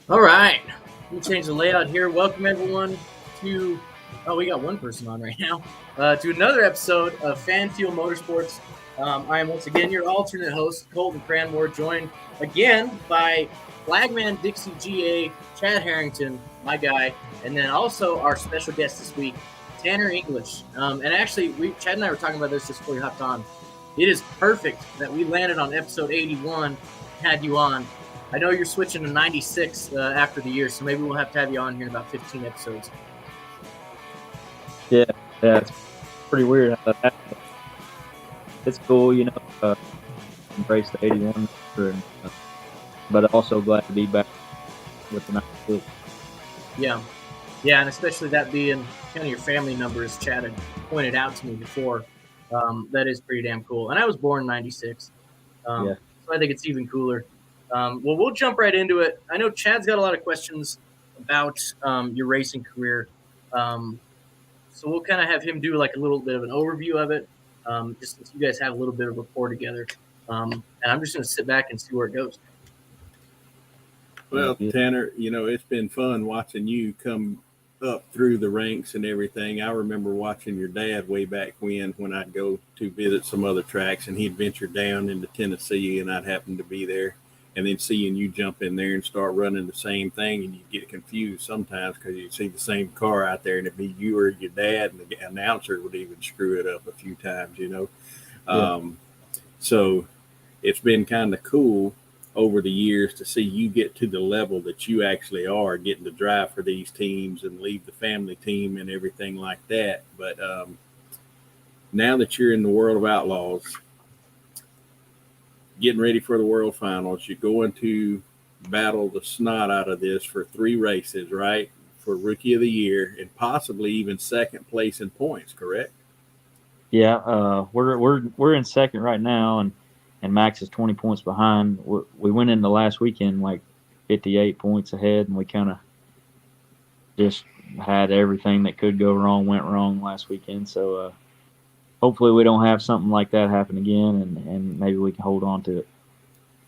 All right. Let me change the layout here. Welcome, everyone, to. Oh, we got one person on right now. To another episode of Fan Fuel Motorsports. I am once again your alternate host, Colton Cranmore, joined again by Flagman Dixie GA, Chad Harrington, my guy, and then also our special guest this week, Tanner English. And actually, Chad and I were talking about this just before we hopped on. It is perfect that we landed on episode 81, had you on. I know you're switching to 96 after the year, so maybe we'll have to have you on here in about 15 episodes. Yeah, yeah, it's pretty weird how that happened. It's cool, embrace the 81 number, but also glad to be back with the 96. Yeah. Yeah, and especially that being kind of your family number, as Chad had pointed out to me before. That is pretty damn cool. And I was born in 96, Yeah, so I think it's even cooler. Well, we'll jump right into it. I know Chad's got a lot of questions about your racing career. So we'll kind of have him do like a little bit of an overview of it, just so you guys have a little bit of rapport together. And I'm just going to sit back and see where it goes. Well, yeah, Tanner, it's been fun watching you come up through the ranks and everything. I remember watching your dad way back when I'd go to visit some other tracks and he'd venture down into Tennessee and I'd happen to be there. And then seeing you jump in there and start running the same thing, and you get confused sometimes because you see the same car out there, and it'd be you or your dad, and the announcer would even screw it up a few times. yeah, Um, so it's been kind of cool over the years to see you get to the level that you actually are, getting to drive for these teams and leave the family team and everything like that. But now that you're in the world of Outlaws, getting ready for the World Finals, you're going to battle the snot out of this for 3 races, right? For Rookie of the Year and possibly even second place in points, correct? yeah. We're in second right now, and Max is 20 points behind. We went into last weekend like 58 points ahead, and we kind of just had everything that could go wrong went wrong last weekend. So hopefully we don't have something like that happen again, and maybe we can hold on to it.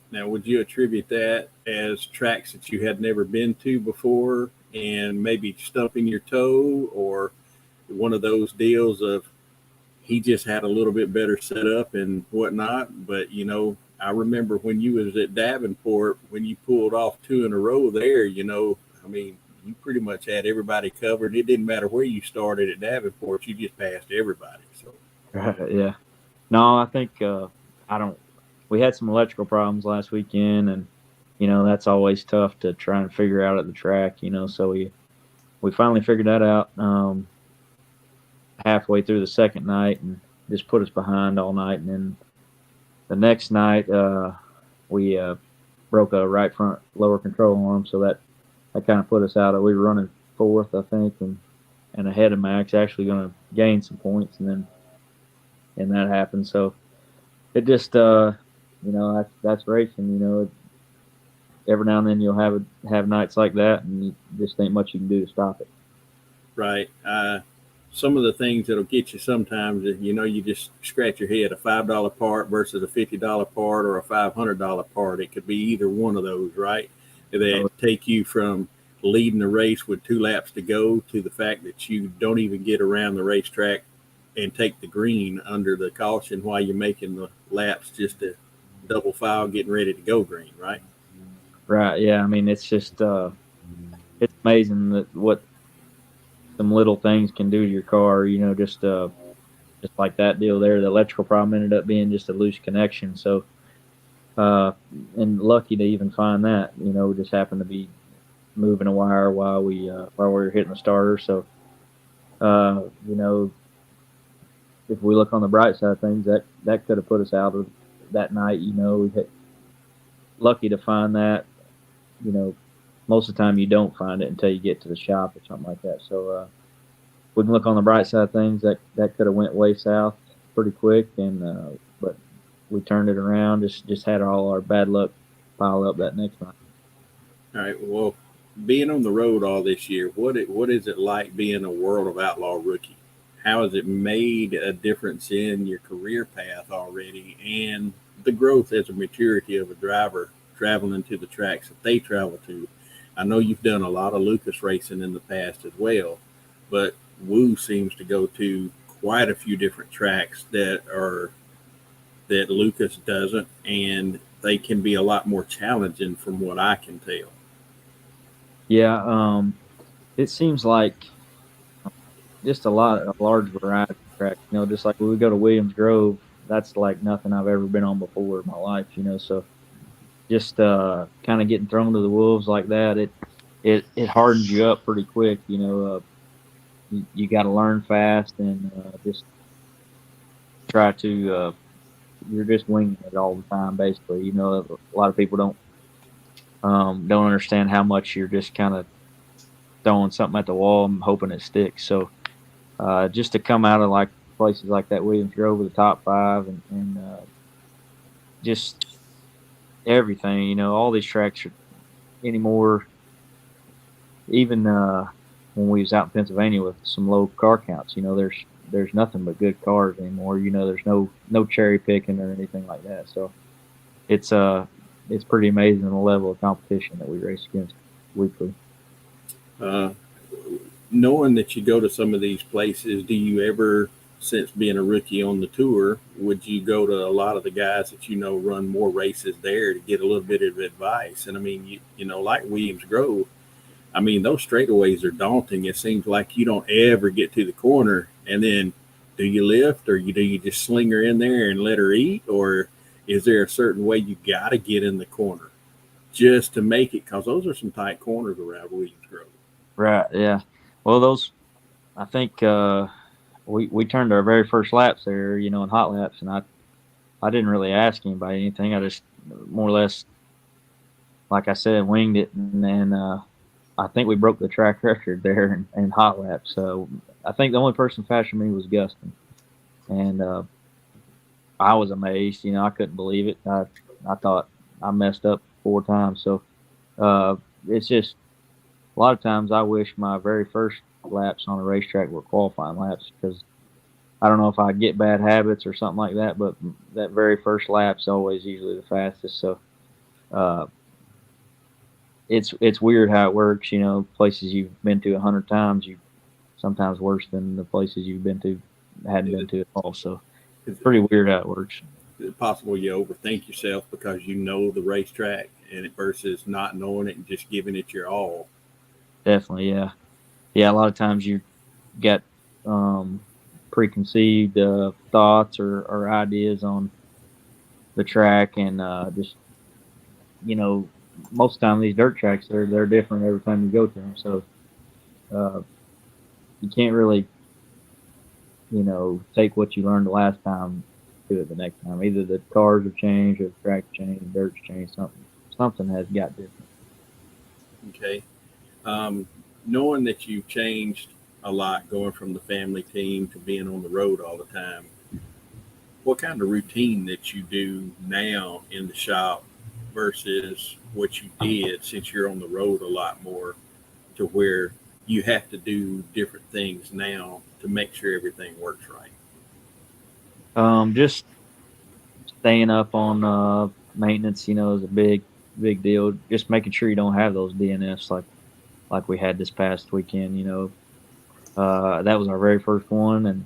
Now, would you attribute that as tracks that you had never been to before and maybe stumping your toe, or one of those deals of he just had a little bit better setup and whatnot? But I remember when you was at Davenport, when you pulled off 2 in a row there. I mean, you pretty much had everybody covered. It didn't matter where you started at Davenport; you just passed everybody. So Yeah. No, I think I don't. We had some electrical problems last weekend, and that's always tough to try and figure out at the track. So we finally figured that out halfway through the second night, and just put us behind all night. And then the next night, we broke a right front lower control arm, so that kind of put us out. We were running fourth, I think, and ahead of Max, actually going to gain some points, and that happened. So it just that's racing. Every now and then you'll have nights like that, and you just ain't much you can do to stop it. right. Some of the things that'll get you sometimes is, you just scratch your head. A $5 part versus a $50 part or a $500 part. It could be either one of those, right? That So, take you from leading the race with 2 laps to go to the fact that you don't even get around the racetrack and take the green under the caution while you're making the laps just to double file getting ready to go green, right? right? Yeah, I mean it's just it's amazing that what some little things can do to your car. Just like that deal there. The electrical problem ended up being just a loose connection. So uh, and lucky to even find that. We just happened to be moving a wire while we were hitting the starter. So uh, you know if we look on the bright side of things, that could have put us out of that night. We hit, lucky to find that. You know, most of the time you don't find it until you get to the shop or something like that. So we can look on the bright side of things. That could have went way south pretty quick, and but we turned it around. Just had all our bad luck pile up that next night. All right. Well, being on the road all this year, what is it like being a World of Outlaw rookie? How has it made a difference in your career path already and the growth as a maturity of a driver traveling to the tracks that they travel to? I know you've done a lot of Lucas racing in the past as well, but Woo seems to go to quite a few different tracks that Lucas doesn't, and they can be a lot more challenging from what I can tell. Yeah, it seems like just a large variety of tracks. Just like when we go to Williams Grove, that's like nothing I've ever been on before in my life. So just kind of getting thrown to the wolves like that, it hardens you up pretty quick. You got to learn fast and just try to. You're just winging it all the time, basically. A lot of people don't understand how much you're just kind of throwing something at the wall and hoping it sticks. So just to come out of like places like that Williams Grove with the top five and just everything, all these tracks are anymore. Even when we was out in Pennsylvania with some low car counts, there's nothing but good cars anymore. There's no cherry picking or anything like that. So it's pretty amazing the level of competition that we race against weekly. Knowing that you go to some of these places, do you ever, since being a rookie on the tour, would you go to a lot of the guys that run more races there to get a little bit of advice? And I mean, like Williams Grove, I mean, those straightaways are daunting. It seems like you don't ever get to the corner, and then do you lift or do you just sling her in there and let her eat, or is there a certain way you got to get in the corner just to make it? Because those are some tight corners around Williams Grove. Right. Yeah. Well, I think we turned our very first laps there, in hot laps, and I didn't really ask anybody anything. I just more or less, like I said, winged it, and then I think we broke the track record there in hot laps. So I think the only person faster than me was Gustin, and I was amazed. I couldn't believe it. I thought I messed up 4 times. So it's just a lot of times I wish my very first laps on a racetrack were qualifying laps, because I don't know if I get bad habits or something like that, but that very first lap's always usually the fastest. So it's weird how it works. Places you've been to 100 times, you sometimes worse than the places you've been to hadn't been to at all. So it's pretty weird how it works. Is it possible you overthink yourself because you know the racetrack and versus not knowing it and just giving it your all? Definitely, yeah. Yeah, a lot of times you get preconceived thoughts or ideas on the track, and just most of the time these dirt tracks they're different every time you go to them. So you can't really take what you learned the last time to it the next time. Either the cars have changed or the track's changed, the dirt's changed. Something has got different. Okay. Knowing that you've changed a lot going from the family team to being on the road all the time, what kind of routine that you do now in the shop versus what you did since you're on the road a lot more, to where you have to do different things now to make sure everything works right? Just staying up on maintenance, is a big deal. Just making sure you don't have those DNFs like we had this past weekend. That was our very first one,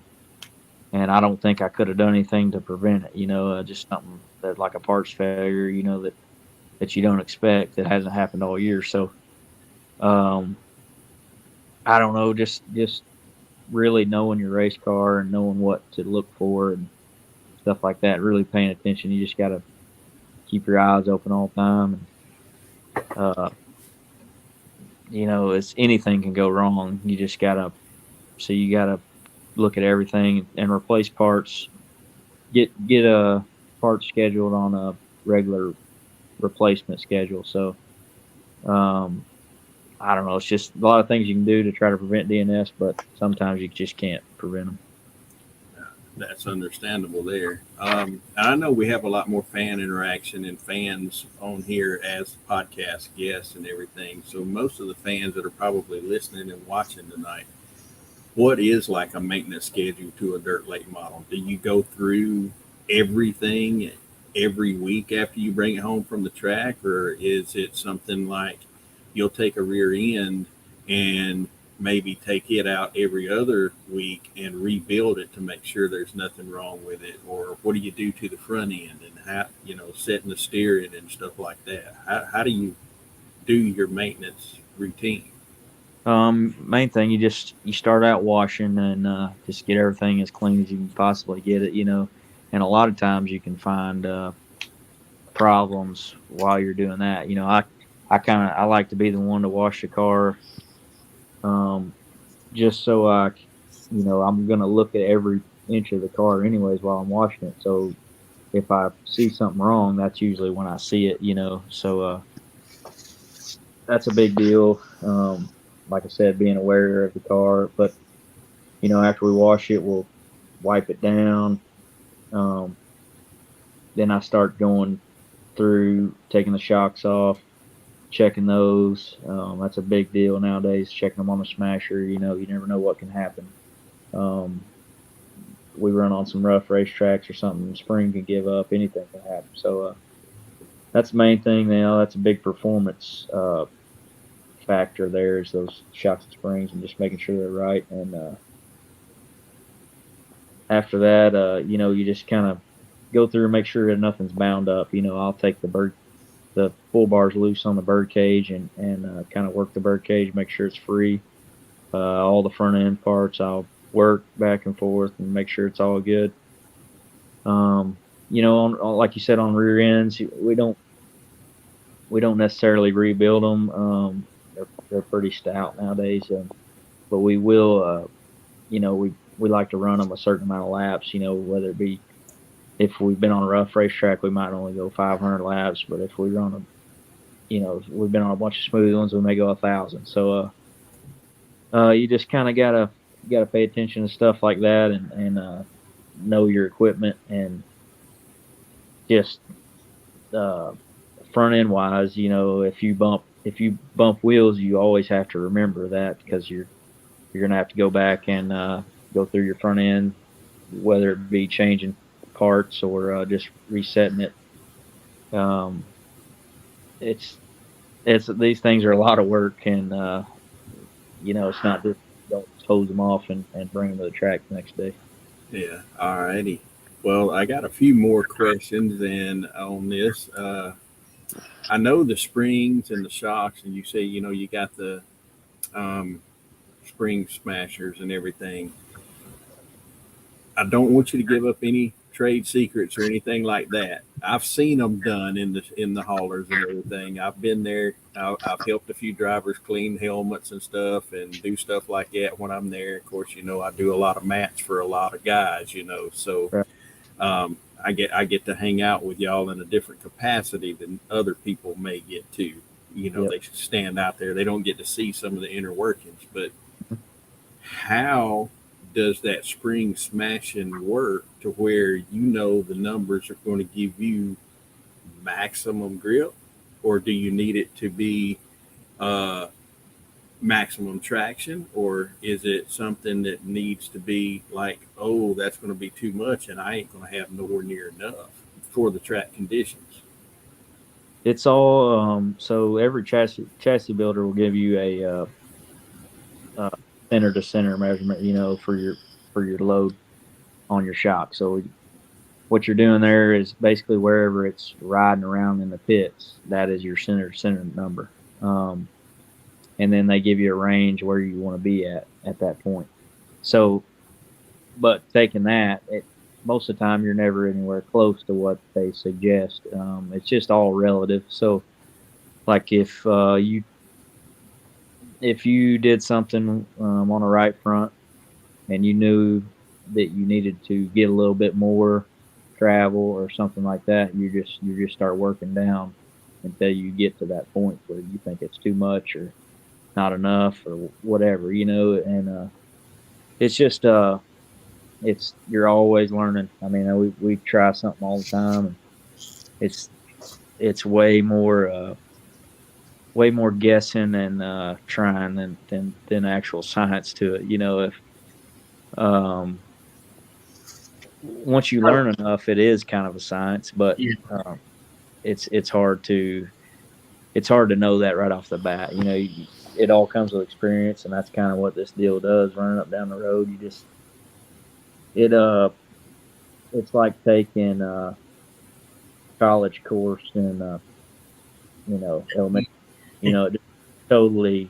and I don't think I could have done anything to prevent it. Just something that like a parts failure, that you don't expect, that hasn't happened all year. So, I don't know, just really knowing your race car and knowing what to look for and stuff like that. Really paying attention. You just got to keep your eyes open all the time. And, it's anything can go wrong. You just gotta look at everything and replace parts. Get a part scheduled on a regular replacement schedule. So, I don't know. It's just a lot of things you can do to try to prevent DNS, but sometimes you just can't prevent them. That's understandable there. I know we have a lot more fan interaction and fans on here as podcast guests and everything. So most of the fans that are probably listening and watching tonight, what is like a maintenance schedule to a dirt late model? Do you go through everything every week after you bring it home from the track, or is it something like you'll take a rear end and maybe take it out every other week and rebuild it to make sure there's nothing wrong with it? Or what do you do to the front end, and how, setting the steering and stuff like that? How do you do your maintenance routine? Main thing, you start out washing and just get everything as clean as you can possibly get it, and a lot of times you can find problems while you're doing that. I like to be the one to wash the car, just so I'm gonna look at every inch of the car anyways while I'm washing it. So if I see something wrong, that's usually when I see it. So that's a big deal. Like I said, being aware of the car, but after we wash it, we'll wipe it down. Then I start going through, taking the shocks off, checking those. That's a big deal nowadays, checking them on the smasher. You never know what can happen. We run on some rough racetracks or something, the spring can give up, anything can happen. So that's the main thing now. That's a big performance factor there, is those shocks and springs and just making sure they're right. And after that, you just kind of go through and make sure that nothing's bound up. I'll take the full bars loose on the bird cage and kind of work the bird cage, make sure it's free. All the front end parts, I'll work back and forth and make sure it's all good. Like you said, on rear ends, we don't necessarily rebuild them. They're pretty stout nowadays, but we will. We like to run them a certain amount of laps. Whether it be, if we've been on a rough racetrack, we might only go 500 laps. But if we run if we've been on a bunch of smooth ones, we may go 1,000. So you just kind of gotta pay attention to stuff like that and know your equipment, and just front end wise, if you bump wheels, you always have to remember that, because you're gonna have to go back and go through your front end, whether it be changing parts or just resetting it. It's these things are a lot of work, and it's not just don't hose them off and bring them to the track the next day. Yeah. All righty. Well, I got a few more questions then on this. I know the springs and the shocks, and you say, you got the spring smashers and everything. I don't want you to give up any trade secrets or anything like that. I've seen them done in the haulers and everything. I've been there. I've helped a few drivers clean helmets and stuff and do stuff like that when I'm there. Of course, I do a lot of mats for a lot of guys, so Right. I get to hang out with y'all in a different capacity than other people may get to. Yep. They stand out there. They don't get to see some of the inner workings. But how does that spring smashing work to where the numbers are going to give you maximum grip, or do you need it to be maximum traction, or is it something that needs to be like, oh, that's going to be too much and I ain't going to have nowhere near enough for the track conditions? It's all so every chassis builder will give you a center to center measurement, for your load on your shock. So what you're doing there is basically wherever it's riding around in the pits, that is your center to center number. And then they give you a range where you want to be at that point. So, but taking that, most of the time you're never anywhere close to what they suggest. It's just all relative. So, like if you did something on the right front and you knew that you needed to get a little bit more travel or something like that, you just start working down until you get to that point where you think it's too much or not enough or whatever, and it's just you're always learning. I mean, we try something all the time, and it's way more guessing and trying than actual science to it. If once you learn enough, it is kind of a science, but it's hard to it's hard to know that right off the bat. It all comes with experience, and that's kind of what this deal does. Running up down the road, it's like taking a college course in elementary. It just totally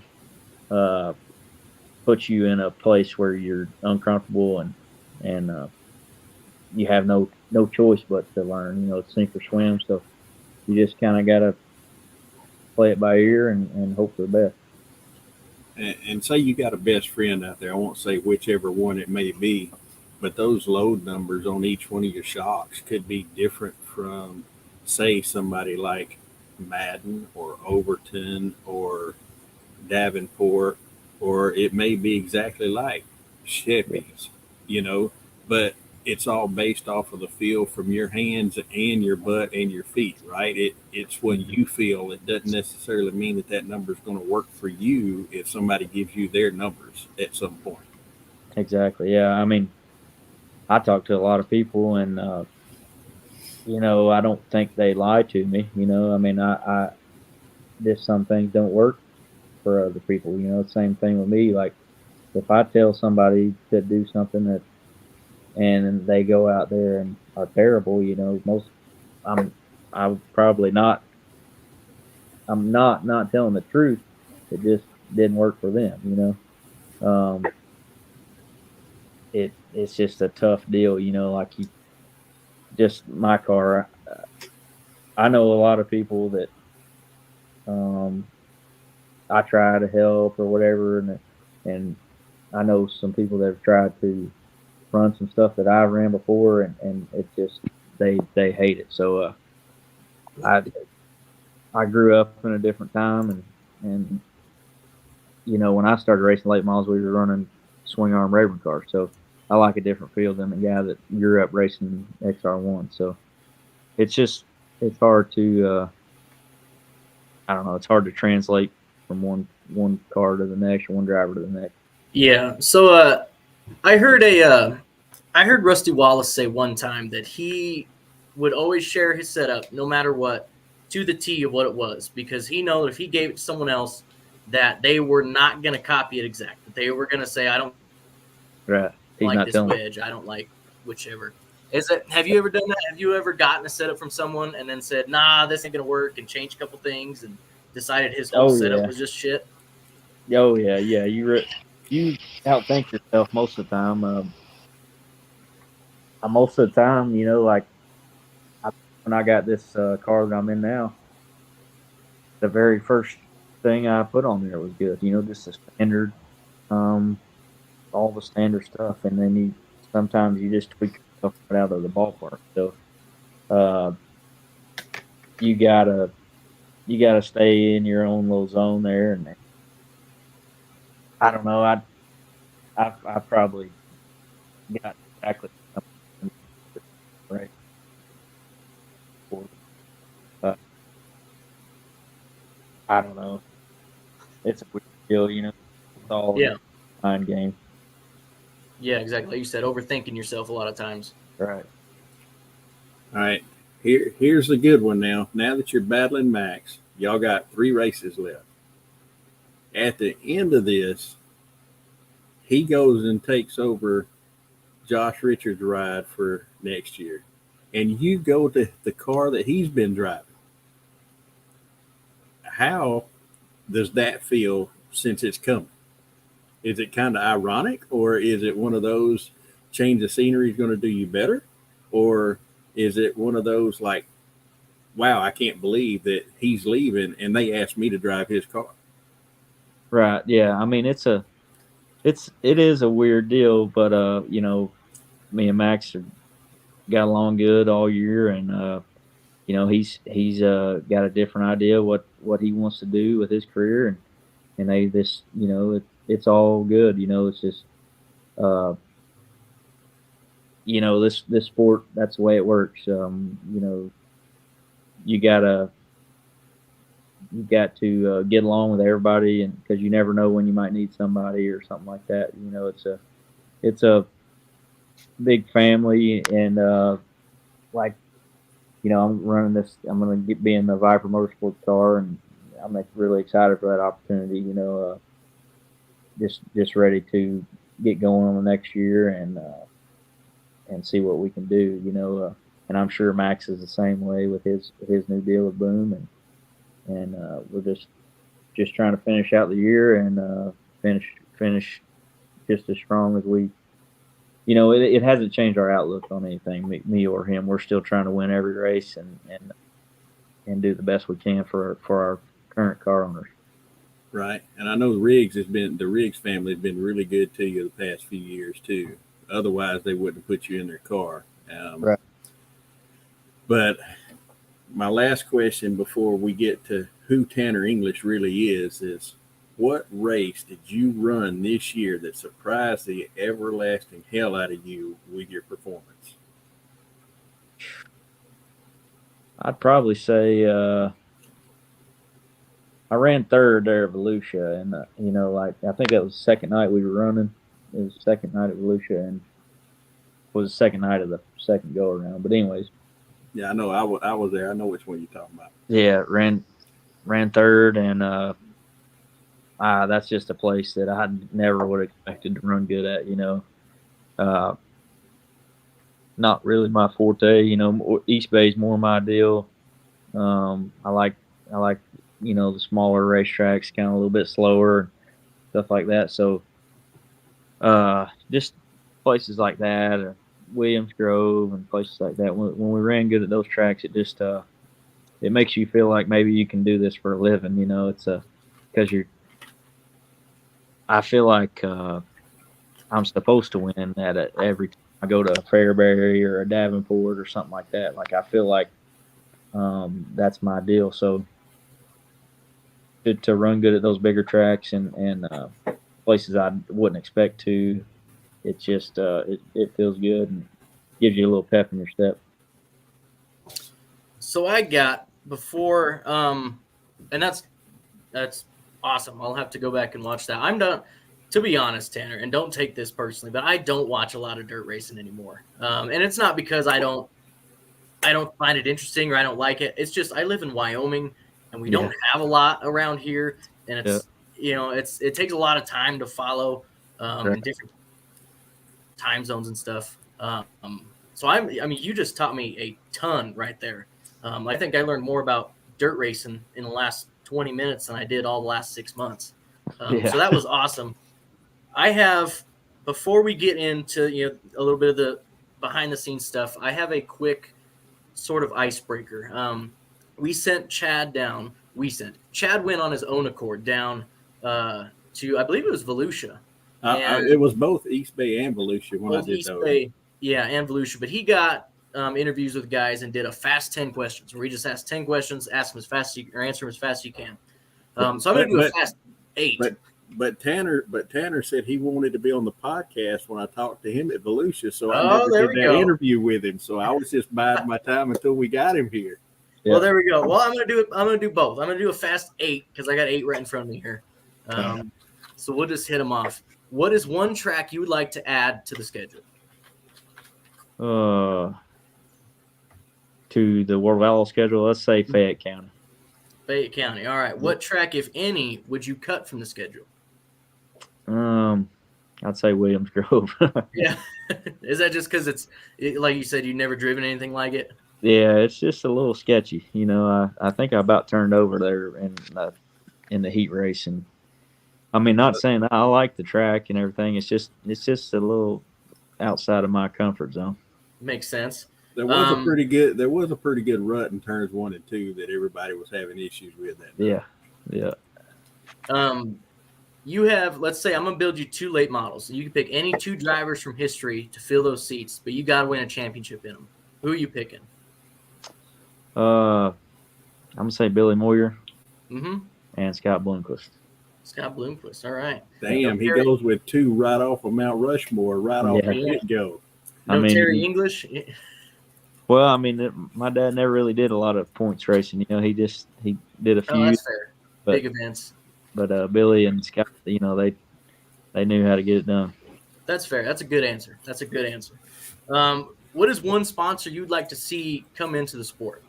puts you in a place where you're uncomfortable and you have no choice but to learn. It's sink or swim. So you just kind of got to play it by ear and hope for the best. And say you got a best friend out there. I won't say whichever one it may be, but those load numbers on each one of your shocks could be different from, say, somebody like Madden or Overton or Davenport, or it may be exactly like Chevys, but it's all based off of the feel from your hands and your butt and your feet, right? It's what you feel. It doesn't necessarily mean that number is going to work for you if somebody gives you their numbers at some point. Exactly. Yeah. I mean, I talk to a lot of people, and I don't think they lie to me. I mean, I just some things don't work for other people. Same thing with me. Like if I tell somebody to do something and they go out there and are terrible, I'm probably not. I'm not telling the truth. It just didn't work for them. It's just a tough deal. Like just my car. I know a lot of people that I try to help or whatever, and I know some people that have tried to run some stuff that I ran before, and it just they hate it. So I grew up in a different time, and when I started racing late models, we were running swing arm Rayburn cars. So I like a different feel than the guy that grew up racing XR1. So it's hard to I don't know. It's hard to translate from one car to the next or one driver to the next. Yeah. So I heard Rusty Wallace say one time that he would always share his setup, no matter what, to the T of what it was, because he knew if he gave it to someone else, that they were not going to copy it exact. That they were going to say, "I don't like this wedge. I don't like whichever." Have you ever done that? Have you ever gotten a setup from someone and then said, "Nah, this ain't going to work," and changed a couple things and decided his whole setup was just shit? Oh yeah. You outthink yourself most of the time. Most of the time, like when I got this car that I'm in now, the very first thing I put on there was good. Just the standard, all the standard stuff, and then sometimes you just tweak stuff right out of the ballpark. So you gotta stay in your own little zone there, and I don't know. I probably got exactly right. I don't know. It's a weird deal, It's all a mind game. Yeah, exactly. Like you said, overthinking yourself a lot of times. Right. All right. Here's the good one now. Now that you're battling Max, y'all got 3 races left. At the end of this, he goes and takes over Josh Richards' ride for next year, and you go to the car that he's been driving. How does that feel since it's coming? Is it kind of ironic, or is it one of those change of scenery is going to do you better? Or is it one of those like, wow, I can't believe that he's leaving and they asked me to drive his car? Right. Yeah. I mean, it is a weird deal, but me and Max got along good all year, and he's got a different idea what he wants to do with his career, and they this it's all good. It's just this sport, that's the way it works. You got to get along with everybody, and because you never know when you might need somebody or something like that. It's a big family, and I'm running this. I'm going to be in the Viper Motorsports car, and I'm really excited for that opportunity. Just ready to get going on the next year and see what we can do. And I'm sure Max is the same way with his new deal with WoOLM, and we're just trying to finish out the year and finish just as strong as we. It hasn't changed our outlook on anything, me or him. We're still trying to win every race and do the best we can for our current car owners. Right. And I know the Riggs family has been really good to you the past few years too. Otherwise they wouldn't put you in their car. Right. But my last question before we get to who Tanner English really is what race did you run this year that surprised the everlasting hell out of you with your performance? I'd probably say I ran third there at Volusia, and I think that was the second night we were running. It was the second night at Volusia, and was the second night of the second go around. But anyways, yeah, I know I was there. I know which one you're talking about. Yeah, ran third, and that's just a place that I never would have expected to run good at. Not really my forte. East Bay's more my deal. I like the smaller racetracks, kind of a little bit slower, stuff like that. So just places like that, or Williams Grove and places like that. When we ran good at those tracks, it just it makes you feel like maybe you can do this for a living. It's because I feel like I'm supposed to win at it every time I go to a Fairbury or a Davenport or something like that. Like I feel like that's my deal. So to run good at those bigger tracks and places I wouldn't expect to, it just it feels good and gives you a little pep in your step. So I got before, and that's awesome. I'll have to go back and watch that. I'm done. To be honest, Tanner, and don't take this personally, but I don't watch a lot of dirt racing anymore. And it's not because I don't find it interesting or I don't like it. It's just I live in Wyoming and we don't have a lot around here, and it's it takes a lot of time to follow in different time zones and stuff. So I mean, you just taught me a ton right there. I think I learned more about dirt racing in the last 20 minutes than I did all the last 6 months. So that was awesome. I have, before we get into a little bit of the behind the scenes stuff, I have a quick sort of icebreaker. We sent Chad down. Chad went on his own accord down to, I believe it was Volusia. It was both East Bay and Volusia when I did East those. Bay, yeah, and Volusia. But he got interviews with guys and did a fast 10 questions where he just asked 10 questions, ask them as fast as you, or answer them as fast as you can. So I'm going to do a fast 8. But Tanner said he wanted to be on the podcast when I talked to him at Volusia, so I never did that interview with him. So I was just biding my time until we got him here. Yeah. Well, there we go. Well, I'm gonna do both. I'm gonna do a fast 8 because I got 8 right in front of me here. So we'll just hit them off. What is one track you would like to add to the schedule? To the World Outlaws schedule, let's say Fayette County. Fayette County. All right. What track, if any, would you cut from the schedule? I'd say Williams Grove. Yeah. Is that just because it's like you said, you've never driven anything like it? Yeah, it's just a little sketchy. I think I about turned over there in the heat race, and I mean, not saying that I like the track and everything. It's just a little outside of my comfort zone. Makes sense. There was a pretty good rut in turns 1 and 2 that everybody was having issues with that night. Yeah. You have, let's say I'm going to build you 2 late models. You can pick any 2 drivers from history to fill those seats, but you got to win a championship in them. Who are you picking? I'm going to say Billy Moyer and Scott Bloomquist. Scott Bloomquist. All right. Damn, he goes with 2 right off of Mount Rushmore, right off the get-go. Terry English? Well, I mean, my dad never really did a lot of points racing. He did a few. Oh, that's fair. Big events. But Billy and Scott, they knew how to get it done. That's fair. That's a good answer. What is one sponsor you'd like to see come into the sport?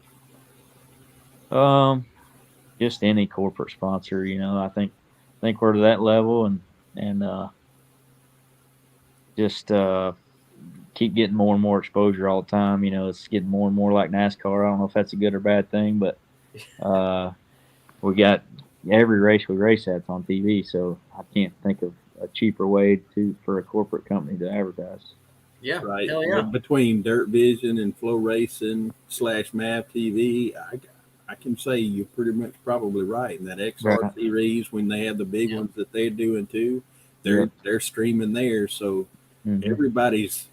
just any corporate sponsor. I think we're to that level, and just keep getting more and more exposure all the time. It's getting more and more like NASCAR. I don't know if that's a good or bad thing, but we got every race we race at's on TV, so I can't think of a cheaper way for a corporate company to advertise. Yeah, right. hell yeah. Between Dirt Vision and Flow Racing / Mav TV, I can say you're pretty much probably right. In that XR Right. series, when they have the big Yeah. ones that they're doing too, they're streaming there. So everybody's.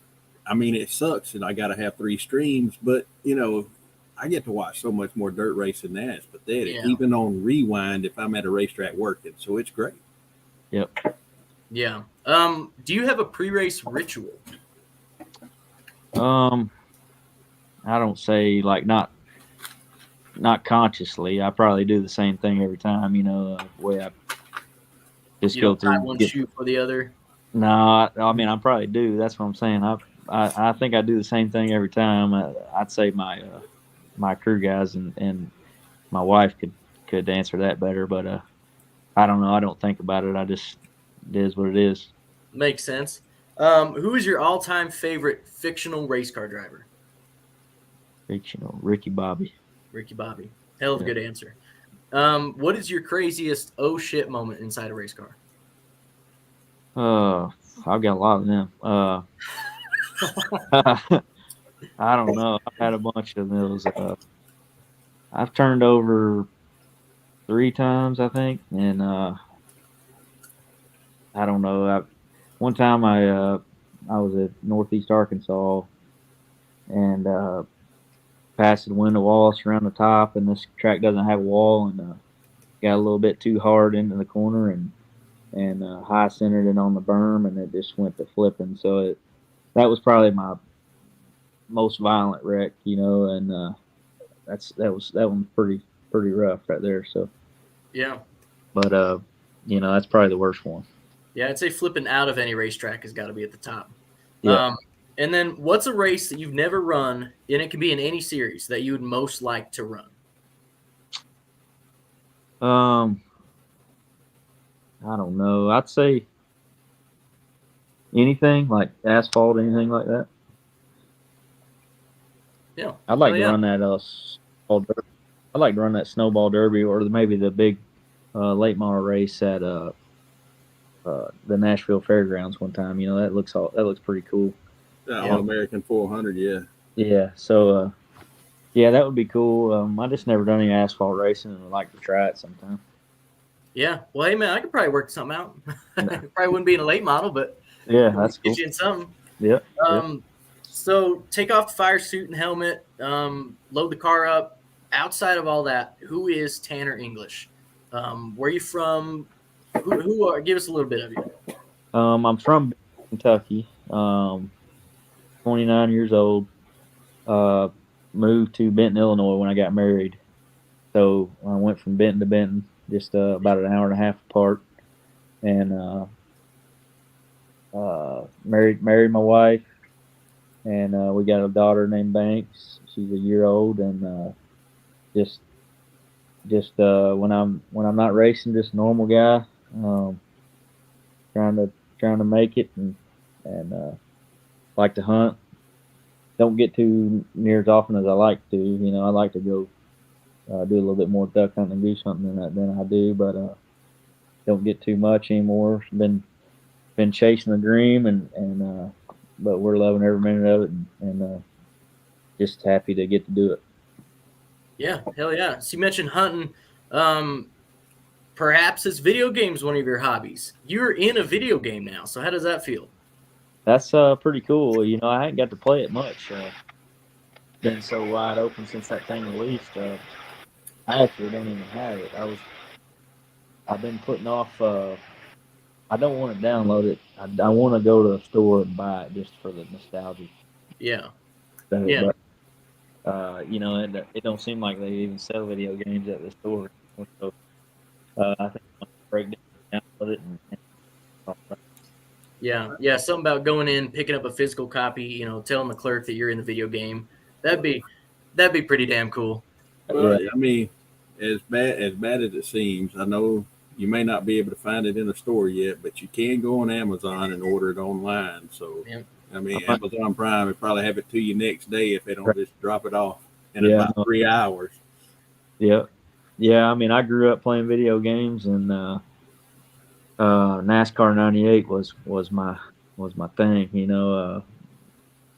I mean, it sucks that I got to have 3 streams, but I get to watch so much more dirt racing than that. It's pathetic. Yeah. Even on rewind, if I'm at a racetrack working, so it's great. Yep. Yeah. Do you have a pre-race ritual? I don't say like not consciously. I probably do the same thing every time. The way I just You go don't tie through. one shoe for the other? No, I mean I probably do. That's what I'm saying. I think I do the same thing every time. I'd say my crew guys and my wife could answer that better, but I don't know. I don't think about it. It is what it is. Makes sense. Who is your all-time favorite fictional race car driver? Fictional Ricky Bobby. Ricky Bobby. Hell of a good answer. What is your craziest oh shit moment inside a race car? I've got a lot of them. I don't know. I've had a bunch of those. I've turned over 3 times, I think, and I don't know. One time I was at Northeast Arkansas and passed the window wall around the top, and this track doesn't have a wall, and got a little bit too hard into the corner and high centered it on the berm, and it just went to flipping. So that was probably my most violent wreck, and that one's pretty rough right there. So yeah, but that's probably the worst one. Yeah, I'd say flipping out of any racetrack has got to be at the top. Yeah. And then what's a race that you've never run, and it can be in any series, that you would most like to run? I don't know. I'd say anything like asphalt, anything like that. Yeah, I'd like to run that snowball derby. I'd like to run that snowball derby, or maybe the big late model race at the Nashville Fairgrounds one time. That looks pretty cool. All American 400, yeah. Yeah. So that would be cool. I just never done any asphalt racing, and I'd like to try it sometime. Yeah. Well, hey man, I could probably work something out. Probably wouldn't be in a late model, but yeah, that's cool. Get you in something. Yeah. So take off the fire suit and helmet, load the car up. Outside of all that, who is Tanner English? Where are you from? Who are? Give us a little bit of you. I'm from Kentucky. 29 years old. Moved to Benton, Illinois when I got married. So I went from Benton to Benton, just about an hour and a half apart, and married my wife, and we got a daughter named Banks. She's a year old, and just when I'm not racing, just a normal guy, trying to make it, and like to hunt. Don't get too near as often as I like to. I like to go do a little bit more duck hunting and goose hunting than I do, but don't get too much anymore. Been chasing the dream, and but we're loving every minute of it, and just happy to get to do it. Yeah, hell yeah. So you mentioned hunting. Perhaps is video games one of your hobbies? You're in a video game now, so how does that feel? That's pretty cool. I hadn't got to play it much. Been so wide open since that thing released. I actually don't even have it. I've been putting off. I don't want to download it. I want to go to a store and buy it just for the nostalgia. Yeah. Yeah. But, it don't seem like they even sell video games at the store. So I think I'm gonna break down, download it, and Yeah, something about going in, picking up a physical copy, telling the clerk that you're in the video game. That'd be pretty damn cool. Well, I mean, as bad as it seems, I know you may not be able to find it in a store yet, but you can go on Amazon and order it online. So, Yeah. I mean, Amazon Prime will probably have it to you next day if they don't just drop it off in Yeah, about 3 hours. Yeah. Yeah. I mean, I grew up playing video games, and NASCAR '98 was my thing.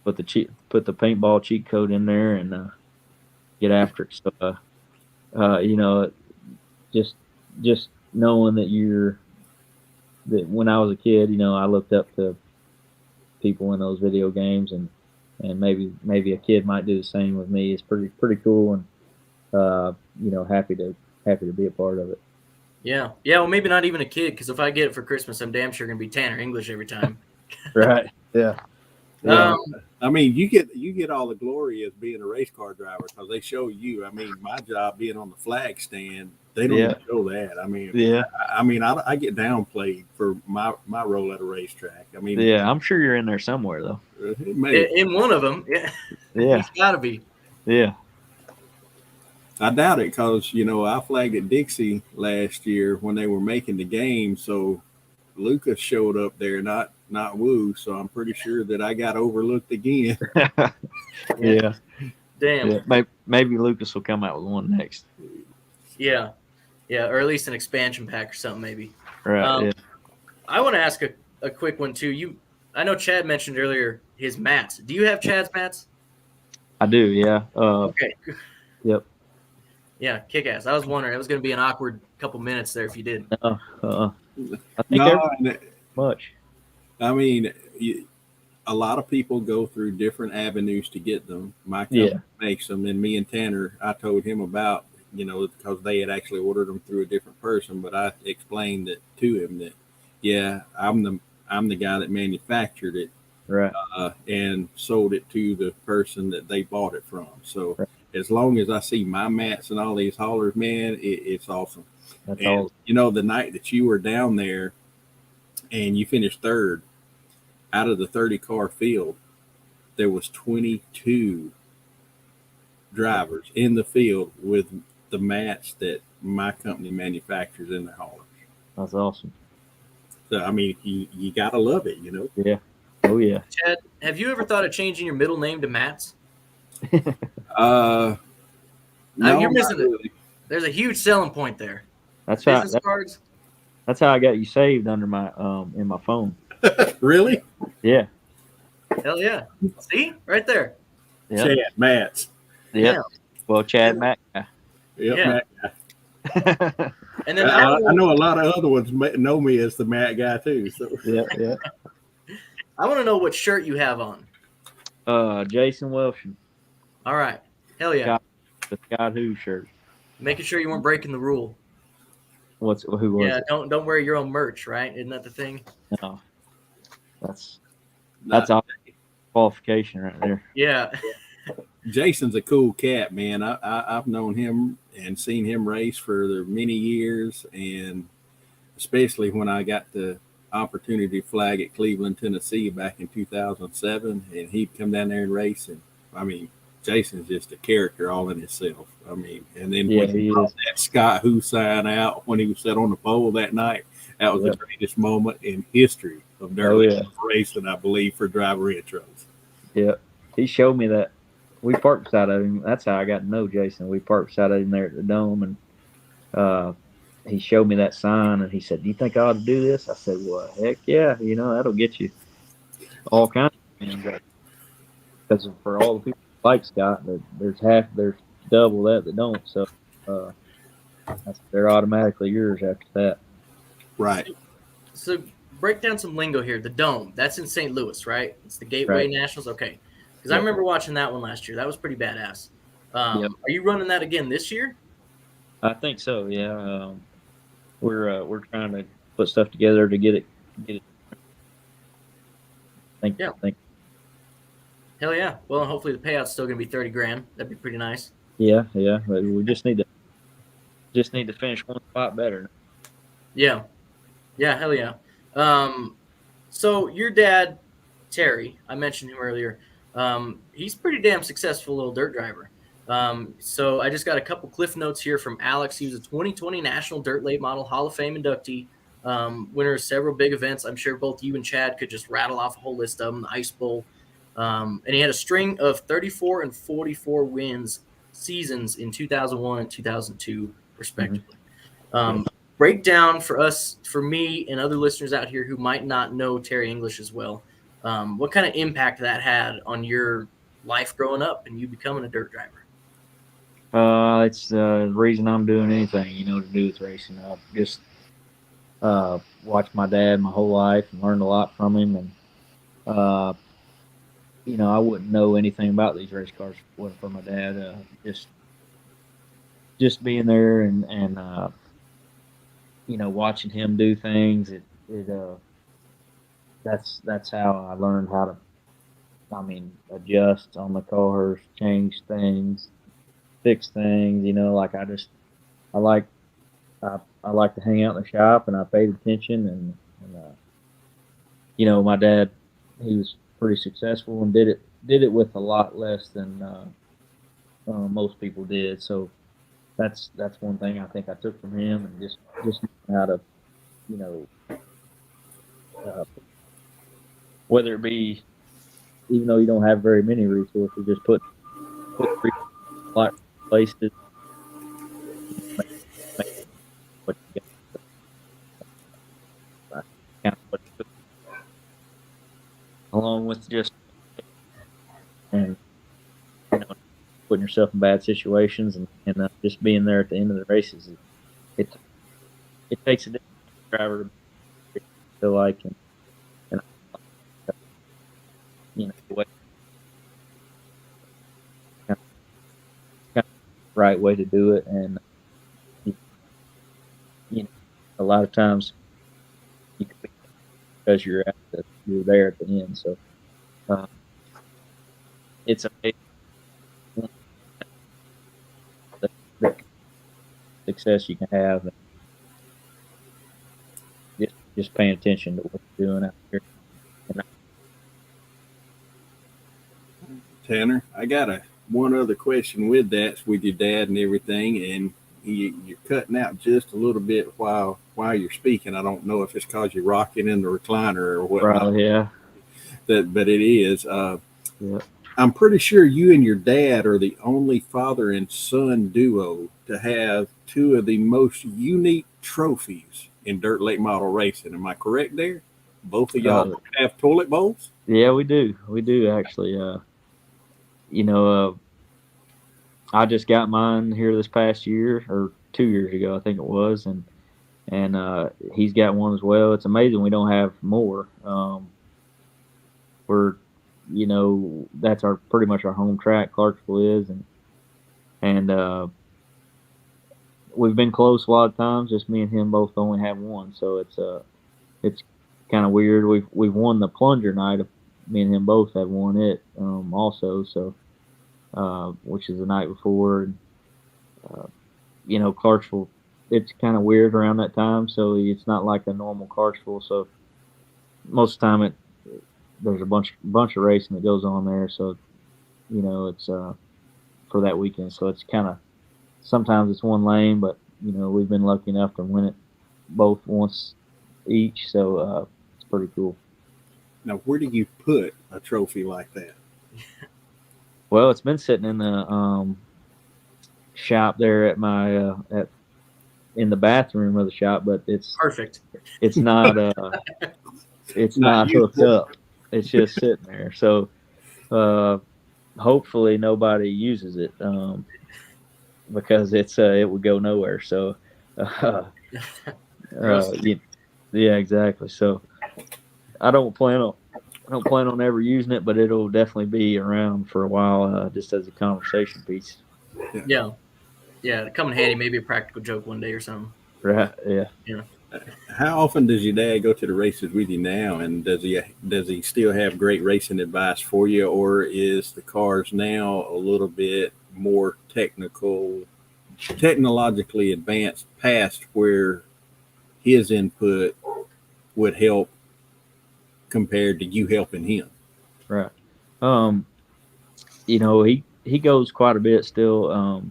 Put the paintball cheat code in there and get after it. So, just knowing that when I was a kid, I looked up to people in those video games, and maybe a kid might do the same with me. It's pretty cool, and happy to be a part of it. Yeah. Well, maybe not even a kid, because if I get it for Christmas, I'm damn sure gonna be Tanner English every time. Right. Yeah. Yeah. I mean, you get all the glory as being a race car driver because they show you. I mean, my job being on the flag stand, they don't even show that. I mean, I get downplayed for my role at a racetrack. I mean, I'm sure you're in there somewhere though. In one of them, Yeah, he's got to be. Yeah. I doubt it because I flagged at Dixie last year when they were making the game, so Lucas showed up there, not Woo. So I'm pretty sure that I got overlooked again. Yeah. Damn. Yeah. Maybe Lucas will come out with one next. Yeah, or at least an expansion pack or something, maybe. Right. Yeah. I want to ask a quick one too. I know Chad mentioned earlier his mats. Do you have Chad's mats? I do. Yeah. Okay. Yep. Yeah, kick ass. I was wondering. It was going to be an awkward couple minutes there if you did. I think much. I mean, a lot of people go through different avenues to get them. My company makes them, and me and Tanner, I told him about, because they had actually ordered them through a different person, but I explained it to him that, I'm the guy that manufactured it, right, and sold it to the person that they bought it from. So as long as I see my mats and all these haulers, man, it's awesome. That's awesome. The night that you were down there and you finished third out of the 30-car field, there was 22 drivers in the field with the mats that my company manufactures in their haulers. That's awesome. So, I mean, you got to love it, Yeah. Oh, yeah. Chad, have you ever thought of changing your middle name to Mats? No, you're missing it. There's a huge selling point there. That's business cards. That's how I got you saved under my in my phone. Really? Yeah. Hell yeah! See, right there. Yep. Chad Mats. Yep. Yeah. Well, Chad Matt. Yep. Yeah. Matt guy. And then I know a lot of other ones know me as the Matt guy too. So yeah. I want to know what shirt you have on. Jason Welshon. All right. Hell yeah. The God Who shirt. Making sure you weren't breaking the rule. Who was it? Don't wear your own merch, right? Isn't that the thing? No. That's all qualification right there. Yeah. Jason's a cool cat, man. I've known him and seen him race for many years, and especially when I got the opportunity to flag at Cleveland, Tennessee back in 2007, and he'd come down there and race. And I mean, Jason's just a character all in himself. I mean, and then when he brought that Scott Who sign out when he was set on the pole that night, that was the greatest moment in history of dirt racing, I believe, for driver intros. Yeah, he showed me that. We parked beside of him. That's how I got to know Jason. We parked beside of him there at the Dome, and he showed me that sign, and he said, "Do you think I ought to do this?" I said, "Well, heck yeah, that'll get you all kinds of things." Because for all the people that like Scott, there's double that don't. So they're automatically yours after that. Right. So break down some lingo here. The Dome, that's in St. Louis, right? It's the Gateway Nationals. Okay. Because I remember watching that one last year. That was pretty badass. Are you running that again this year? I think so. Yeah. We're trying to put stuff together to get it. Think. Hell yeah. Well, hopefully the payout's still going to be $30,000. That'd be pretty nice. Yeah. But we just need to finish one spot better. Yeah. Hell yeah. So your dad, Terry, I mentioned him earlier. He's pretty damn successful little dirt driver. So I just got a couple cliff notes here from Alex. He was a 2020 National Dirt Late Model Hall of Fame inductee, winner of several big events. I'm sure both you and Chad could just rattle off a whole list of them. The Ice Bowl, and he had a string of 34 and 44 wins seasons in 2001 and 2002, respectively. Break down for us, for me, and other listeners out here who might not know Terry English as well. What kind of impact that had on your life growing up and you becoming a dirt driver? It's the reason I'm doing anything, to do with racing. I've just watched my dad my whole life and learned a lot from him. And, I wouldn't know anything about these race cars if it wasn't for my dad. Just being there and watching him do things, that's how I learned how to, adjust on the cars, change things, fix things. I like to hang out in the shop, and I paid attention. And my dad, he was pretty successful and did it with a lot less than most people did. So that's one thing I think I took from him, and just how to, whether it be, even though you don't have very many resources, just put like places. What you got, along with just and putting yourself in bad situations and just being there at the end of the races. It takes a different driver to feel like and what kind of right way to do it. And a lot of times you can be because you're there at the end. So it's amazing the success you can have, and just paying attention to what you're doing out here. Tanner, I got one other question with that, with your dad and everything, and you're cutting out just a little bit while you're speaking. I don't know if it's because you're rocking in the recliner or what. Probably, yeah. But it is. Yeah. I'm pretty sure you and your dad are the only father and son duo to have two of the most unique trophies in dirt late model racing. Am I correct there? Both of y'all have toilet bowls? Yeah, we do. We do, actually. I just got mine here this past year, or 2 years ago, I think it was, and he's got one as well. It's amazing we don't have more. We're, that's pretty much our home track, Clarksville is, and we've been close a lot of times. Just me and him both only have one, so it's kind of weird. We've won the plunger night. Me and him both have won it also, so which is the night before. And, Clarksville, it's kind of weird around that time, so it's not like a normal Clarksville. So most of the time there's a bunch of racing that goes on there, so it's for that weekend. So it's kind of, sometimes it's one lane, but we've been lucky enough to win it both once each, so it's pretty cool. Now, where do you put a trophy like that? Well, it's been sitting in the shop there at my in the bathroom of the shop, but it's perfect. It's not it's not hooked up. It's just sitting there. So hopefully nobody uses it because it would go nowhere. So yeah, exactly. So I don't plan on ever using it, but it'll definitely be around for a while, just as a conversation piece. Yeah, to come in handy, maybe a practical joke one day or something. Right. Yeah. How often does your dad go to the races with you now, and does he still have great racing advice for you, or is the cars now a little bit more technologically advanced past where his input would help compared to you helping him? Right. he goes quite a bit still.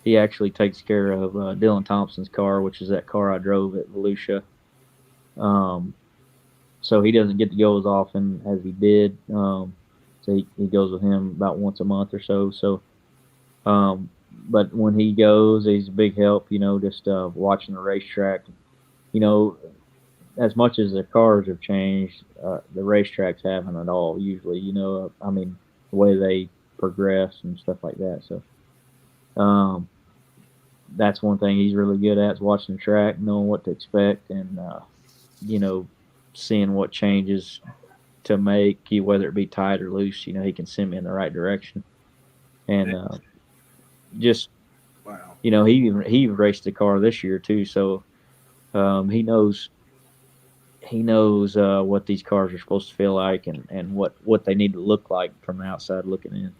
He actually takes care of Dylan Thompson's car, which is that car I drove at Volusia. So he doesn't get to go as often as he did. So he goes with him about once a month or so. So, but when he goes, he's a big help. Just watching the racetrack. As much as the cars have changed, the racetracks haven't at all. Usually, I mean, the way they progress and stuff like that. So, that's one thing he's really good at is watching the track, knowing what to expect, and seeing what changes to make, whether it be tight or loose. He can send me in the right direction, and just Wow. he raced the car this year too, so he knows what these cars are supposed to feel like and what they need to look like from the outside looking in.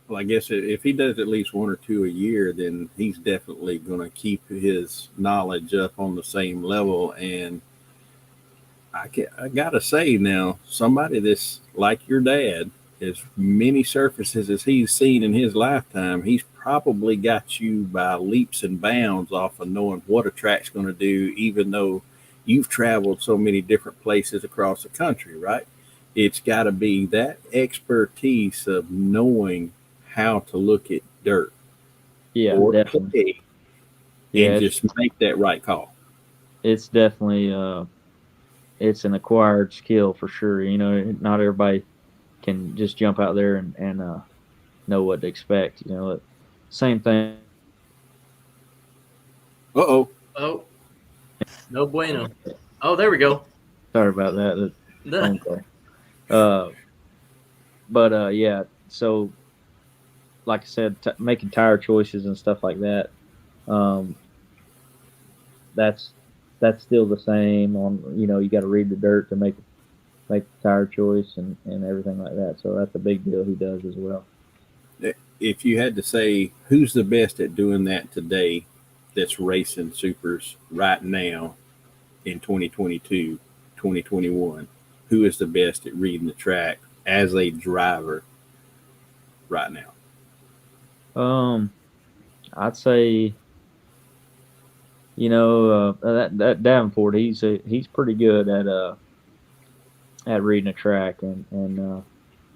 Well, I guess if he does at least one or two a year, then he's definitely going to keep his knowledge up on the same level. And I got to say now, somebody that's like your dad, as many surfaces as he's seen in his lifetime, he's probably got you by leaps and bounds off of knowing what a track's going to do, even though you've traveled so many different places across the country, right? It's got to be that expertise of knowing how to look at dirt, or definitely, and just make that right call. It's definitely it's an acquired skill for sure. Not everybody can just jump out there and know what to expect. Same thing. Oh, no bueno. Oh, there we go. Sorry about that. Phone call. But yeah. So, like I said, making tire choices and stuff like that. That's still the same. You got to read the dirt to make the tire choice and everything like that. So that's a big deal he does as well. If you had to say who's the best at doing that today, that's racing supers right now in 2022, 2021, who is the best at reading the track as a driver right now? I'd say, that Davenport, he's pretty good at reading a track and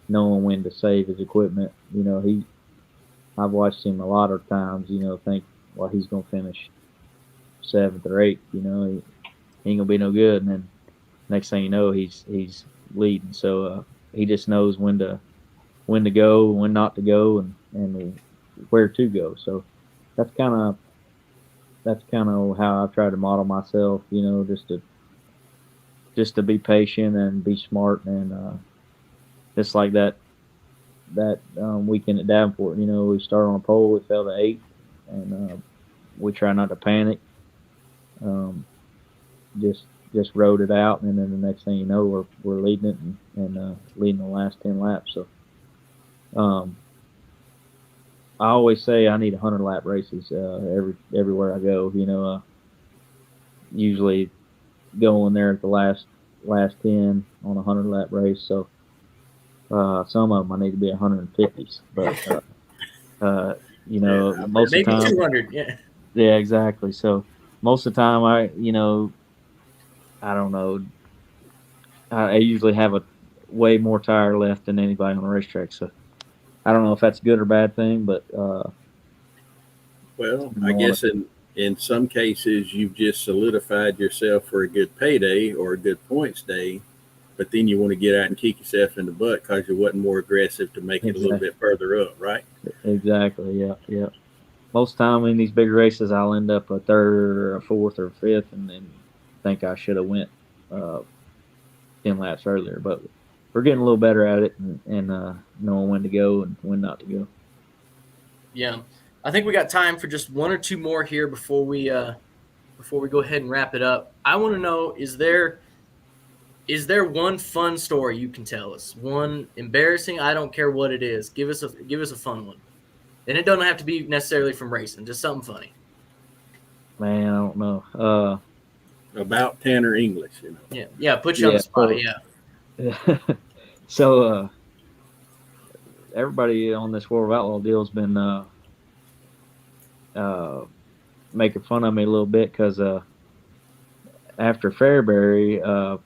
knowing when to save his equipment. I've watched him a lot of times, think, well, he's going to finish 7th or 8th, he ain't going to be no good. And then next thing you know, he's leading. So he just knows when to go, when not to go, and where to go. So that's kind of how I try to model myself, just to be patient and be smart. And just like that weekend at Davenport, we started on a pole, we fell to 8th, and we try not to panic. Just rode it out, and then the next thing you know, we're leading it and leading the last 10 laps. So I always say I need 100-lap races everywhere I go. Usually go in there at the last 10 on a 100-lap race. So some of them I need to be 150s, but most of the time, 200. Yeah, exactly. So most of the time I don't know. I usually have a way more tire left than anybody on the racetrack. So I don't know if that's a good or bad thing, but well, I guess in some cases you've just solidified yourself for a good payday or a good points day, but then you want to get out and kick yourself in the butt because you wasn't more aggressive to make it a little bit further up, right? Exactly. Yeah. Most of the time in these big races, I'll end up a 3rd or a 4th or a 5th, and then think I should have went 10 laps earlier. But we're getting a little better at it and knowing when to go and when not to go. Yeah, I think we got time for just one or two more here before we go ahead and wrap it up. I want to know, is there one fun story you can tell us? One embarrassing? I don't care what it is. Give us a fun one, and it doesn't have to be necessarily from racing. Just something funny. Man, I don't know. About Tanner English, Yeah. Put you on the spot. So everybody on this World of Outlaw deal has been making fun of me a little bit because after Fairbury, I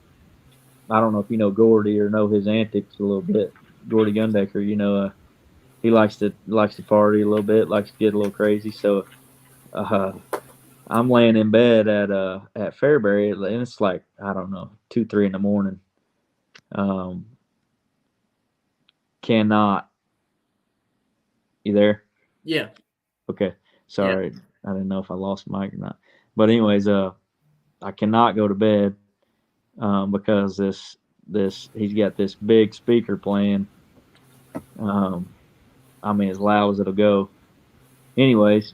don't know if you know Gordy or know his antics a little bit. Gordy Gundecker, he likes to party a little bit, likes to get a little crazy. So I'm laying in bed at Fairbury, and it's like, I don't know, 2-3 in the morning. Cannot. You there? Yeah. Okay. Sorry, I didn't know if I lost the mic or not. But anyways, I cannot go to bed because this he's got this big speaker playing. I mean, as loud as it'll go. Anyways,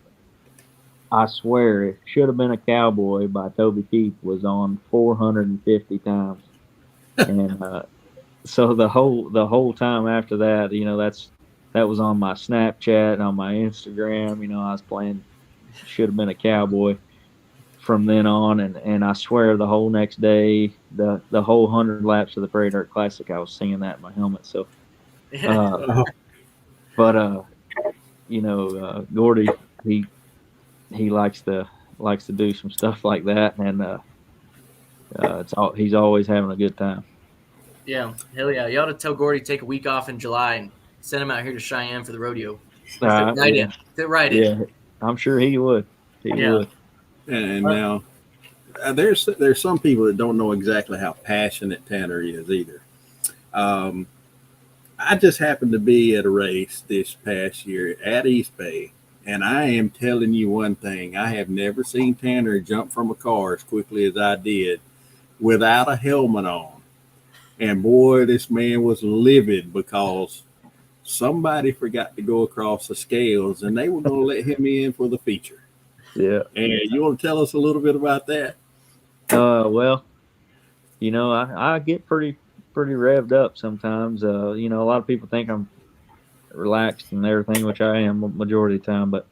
I swear it should have been a Cowboy by Toby Keith was on 450 times, and so the whole time after that, that was on my Snapchat, on my Instagram. I was playing should have been a Cowboy from then on, and I swear the whole next day, the whole 100 laps of the Prairie Dirt Classic, I was singing that in my helmet. So, but Gordy, he likes to do some stuff like that, and he's always having a good time. Yeah, hell yeah! You ought to tell Gordy to take a week off in July and send him out here to Cheyenne for the rodeo. Fit right in. I'm sure he would. He would. And now, there's some people that don't know exactly how passionate Tanner is either. I just happened to be at a race this past year at East Bay, and I am telling you one thing: I have never seen Tanner jump from a car as quickly as I did without a helmet on. And boy, this man was livid because somebody forgot to go across the scales, and they were going to let him in for the feature. Yeah. And you want to tell us a little bit about that? Well, I get pretty revved up sometimes. A lot of people think I'm relaxed and everything, which I am majority of the time. But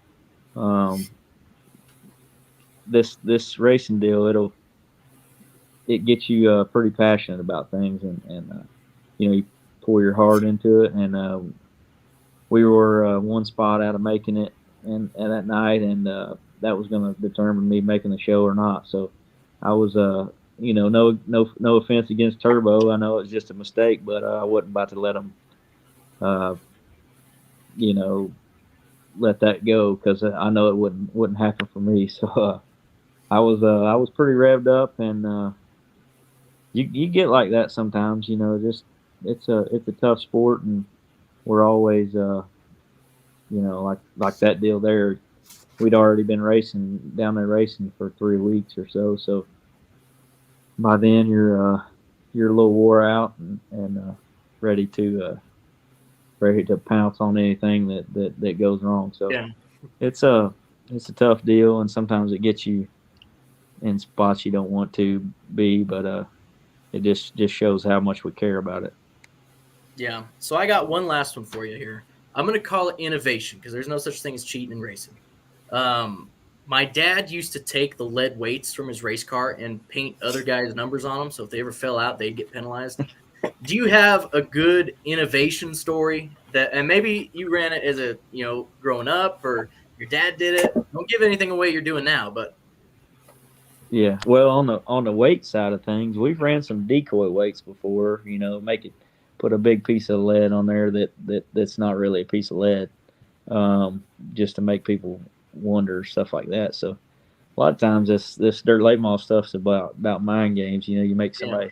this racing deal, it gets you pretty passionate about things, and you pour your heart into it. And we were one spot out of making it, and that night, and that was going to determine me making the show or not. So I was, no offense against Turbo. I know it was just a mistake, but I wasn't about to let him, let that go because I know it wouldn't happen for me. So I was pretty revved up, and you get like that sometimes. Just it's a tough sport, and we're always like that deal there. We'd already been down there racing for 3 weeks or so. So by then you're a little wore out and ready to pounce on anything that goes wrong. So it's a tough deal, and sometimes it gets you in spots you don't want to be, but it just shows how much we care about it. Yeah. So I got one last one for you here. I'm going to call it innovation because there's no such thing as cheating in racing. My dad used to take the lead weights from his race car and paint other guys' numbers on them. So if they ever fell out, they'd get penalized. Do you have a good innovation story and maybe you ran it as growing up, or your dad did it? Don't give anything away you're doing now, but. Yeah. Well, on the weight side of things, we've ran some decoy weights before, put a big piece of lead on there that's not really a piece of lead, just to make people wonder, stuff like that. So a lot of times this dirt late model stuff's about mind games. You make somebody,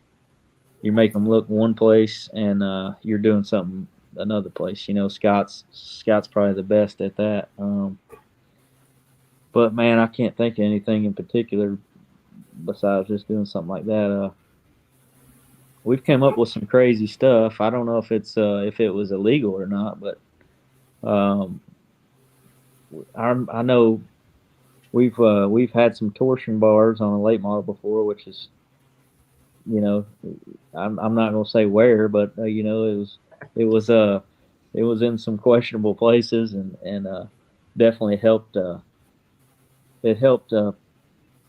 you make them look one place, and you're doing something another place. Scott's probably the best at that. But man, I can't think of anything in particular besides just doing something like that. We've come up with some crazy stuff. I don't know if it was illegal or not, but I know we've had some torsion bars on a late model before, which is, I'm not gonna say where, but it was in some questionable places, and definitely helped. It helped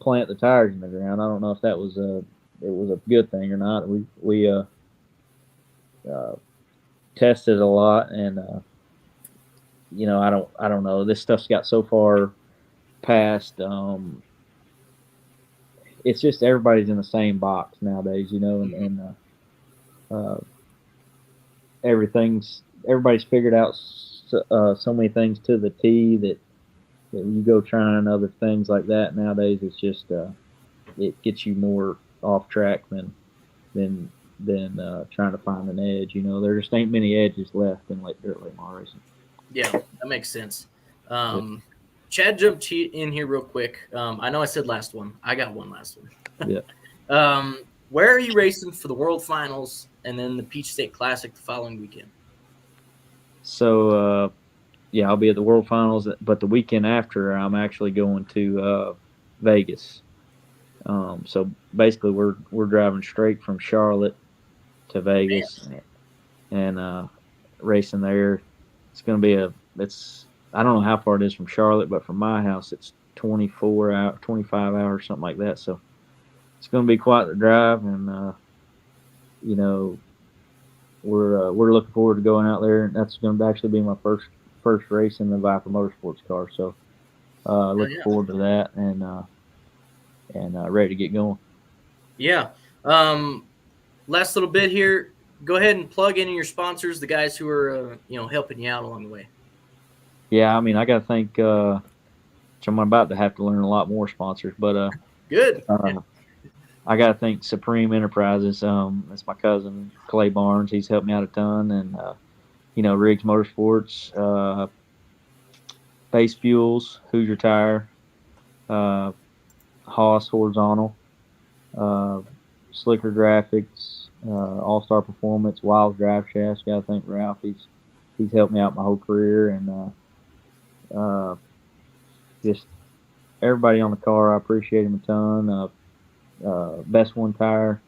plant the tires in the ground. I don't know if that was a good thing or not. We tested a lot, and I don't know. This stuff's got so far past. It's just everybody's in the same box nowadays, and uh, everybody's figured out so many things to the T that you go trying other things like that nowadays. It's just it gets you more off track than trying to find an edge. There just ain't many edges left in dirt late model racing. Yeah, that makes sense. Chad jumped in here real quick. I know I said last one. I got one last one. Yeah. Where are you racing for the World Finals and then the Peach State Classic the following weekend? So, I'll be at the World Finals, but the weekend after, I'm actually going to Vegas. So basically, we're driving straight from Charlotte to Vegas and racing there. It's going to be I don't know how far it is from Charlotte, but from my house, it's 25 hours, something like that. So it's going to be quite the drive, and we're looking forward to going out there. And that's going to actually be my first race in the Viper Motorsports car. So looking forward to that, and ready to get going. Yeah. Last little bit here. Go ahead and plug in your sponsors, the guys who are helping you out along the way. Yeah, I mean, I got to thank. I'm about to have to learn a lot more sponsors, but good. I got to thank Supreme Enterprises. That's my cousin Clay Barnes. He's helped me out a ton, and Riggs Motorsports, Base Fuels, Hoosier Tire, Haas Horizontal, Slicker Graphics, All Star Performance, Wild Drive Shafts. Got to thank Ralph. He's helped me out my whole career, and just everybody on the car. I appreciate him a ton. Best One Tire,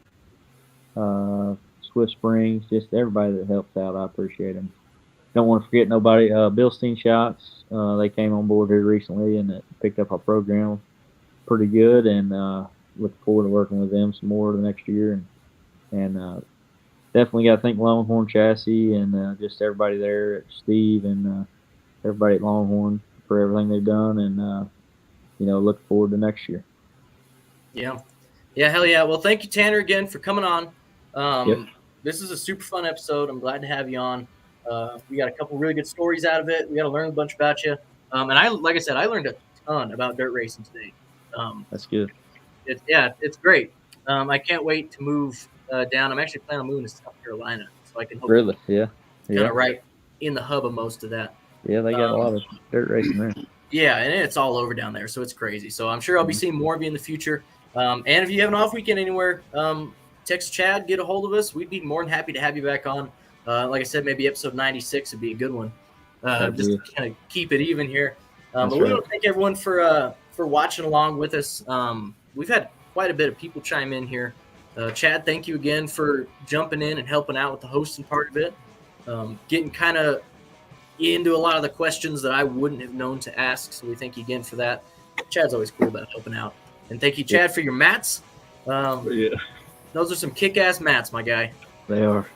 Swift Springs, just everybody that helps out. I appreciate them. Don't want to forget nobody. Bilstein Shots, they came on board here recently and picked up our program pretty good, and looking forward to working with them some more the next year. And definitely got to thank Longhorn Chassis and just everybody there, Steve and everybody at Longhorn for everything they've done, and looking forward to next year. Yeah, hell yeah. Well, thank you, Tanner, again for coming on. Yep. This is a super fun episode. I'm glad to have you on. We got a couple really good stories out of it. We got to learn a bunch about you. And like I said, I learned a ton about dirt racing today. That's good. It's great. I can't wait to move down. I'm actually planning on moving to South Carolina, so I can hopefully Really? Yeah. kind of right in the hub of most of that. Yeah, they got a lot of dirt racing there. Yeah, and it's all over down there, so it's crazy. So I'm sure I'll be seeing more of you in the future. And if you have an off weekend anywhere, text Chad, get a hold of us. We'd be more than happy to have you back on. Like I said, maybe episode 96 would be a good one. Just to kind of keep it even here. But we want to thank everyone for watching along with us. We've had quite a bit of people chime in here. Chad, thank you again for jumping in and helping out with the hosting part of it. Getting kind of into a lot of the questions that I wouldn't have known to ask. So we thank you again for that. Chad's always cool about helping out. And thank you, Chad, for your mats. Those are some kick-ass mats, my guy. They are.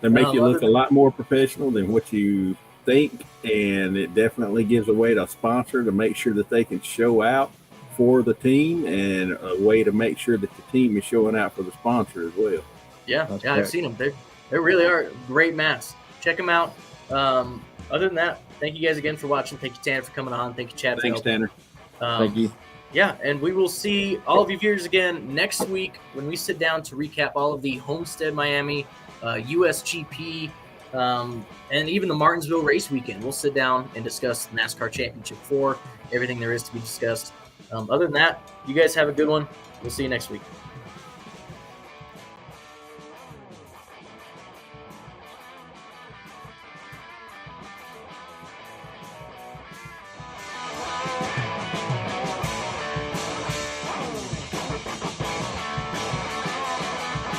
They make you look a lot more professional than what you think, and it definitely gives a way to sponsor to make sure that they can show out for the team, and a way to make sure that the team is showing out for the sponsor as well. Yeah, I've seen them. They really are great mats. Check them out. Other than that, thank you guys again for watching. Thank you, Tanner, for coming on. Thank you, Chad. Thanks, Tanner. Thank you. Yeah, and we will see all of you viewers again next week when we sit down to recap all of the Homestead Miami, USGP, and even the Martinsville race weekend. We'll sit down and discuss the NASCAR Championship 4, everything there is to be discussed. Other than that, you guys have a good one. We'll see you next week.